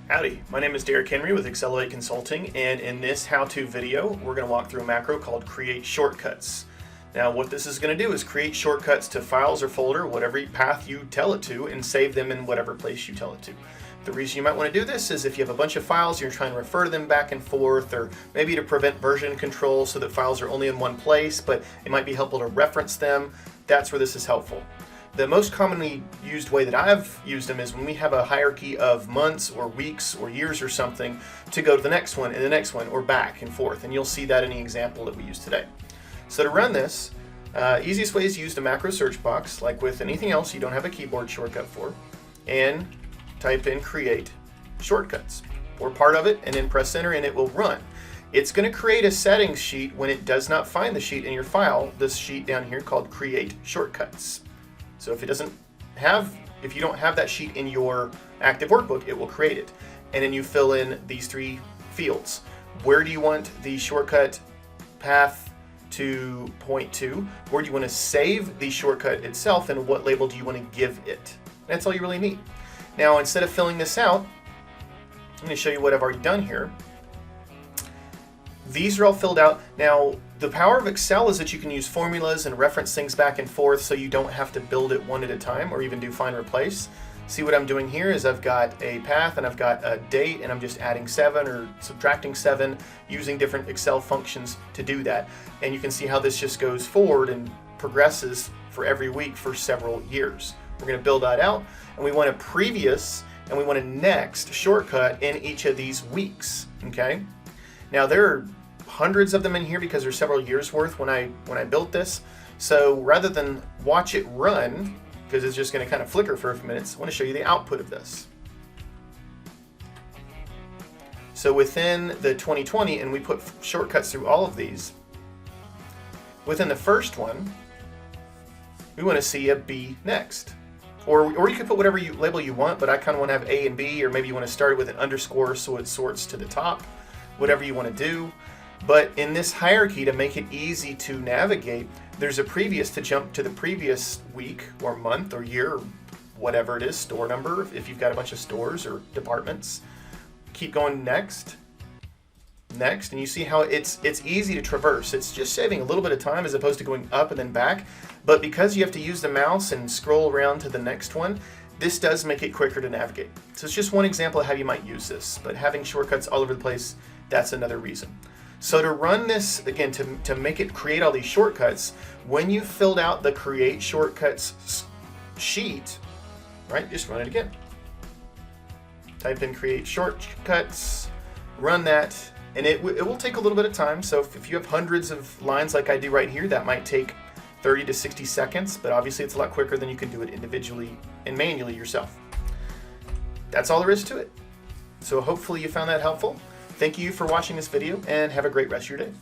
Howdy, my name is Derek Henry with XLEV8 Consulting, and in this how-to video we're going to walk through a macro called Create Shortcuts. Now what this is going to do is create shortcuts to files or folder, whatever path you tell it to, and save them in whatever place you tell it to. The reason you might want to do this is if you have a bunch of files, you're trying to refer to them back and forth, or maybe to prevent version control so that files are only in one place, but it might be helpful to reference them. That's where this is helpful. The most commonly used way that I've used them is when we have a hierarchy of months or weeks or years or something to go to the next one and the next one, or back and forth, and you'll see that in the example that we use today. So to run this, easiest way is to use the macro search box, like with anything else you don't have a keyboard shortcut for, and type in Create Shortcuts, or part of it, and then press enter and it will run. It's going to create a settings sheet when it does not find the sheet in your file, this sheet down here called Create Shortcuts. So if you don't have that sheet in your active workbook, it will create it. And then you fill in these three fields. Where do you want the shortcut path to point to? Where do you want to save the shortcut itself? And what label do you want to give it? That's all you really need. Now, instead of filling this out, I'm going to show you what I've already done here. These are all filled out. Now, the power of Excel is that you can use formulas and reference things back and forth so you don't have to build it one at a time or even do find replace. See what I'm doing here is I've got a path and I've got a date, and I'm just adding 7 or subtracting 7 using different Excel functions to do that. And you can see how this just goes forward and progresses for every week for several years. We're going to build that out, and we want a previous and we want a next shortcut in each of these weeks. Okay. Now there are hundreds of them in here because there's several years worth when I built this. So rather than watch it run, because it's just going to kind of flicker for a few minutes, I want to show you the output of this. So within the 2020, and we put shortcuts through all of these, within the first one, we want to see a B next. Or you could put whatever label you want, but I kind of want to have A and B, or maybe you want to start it with an underscore so it sorts to the top. Whatever you want to do. But in this hierarchy, to make it easy to navigate, there's a previous to jump to the previous week or month or year, or whatever it is, store number, if you've got a bunch of stores or departments. Keep going next, and you see how it's easy to traverse. It's just saving a little bit of time as opposed to going up and then back. But because you have to use the mouse and scroll around to the next one, this does make it quicker to navigate. So it's just one example of how you might use this, but having shortcuts all over the place, that's another reason. So to run this, again, to make it create all these shortcuts, when you filled out the Create Shortcuts sheet, right, just run it again. Type in Create Shortcuts, run that, and it will take a little bit of time. So if you have hundreds of lines like I do right here, that might take 30 to 60 seconds, but obviously it's a lot quicker than you can do it individually and manually yourself. That's all there is to it. So hopefully you found that helpful. Thank you for watching this video, and have a great rest of your day.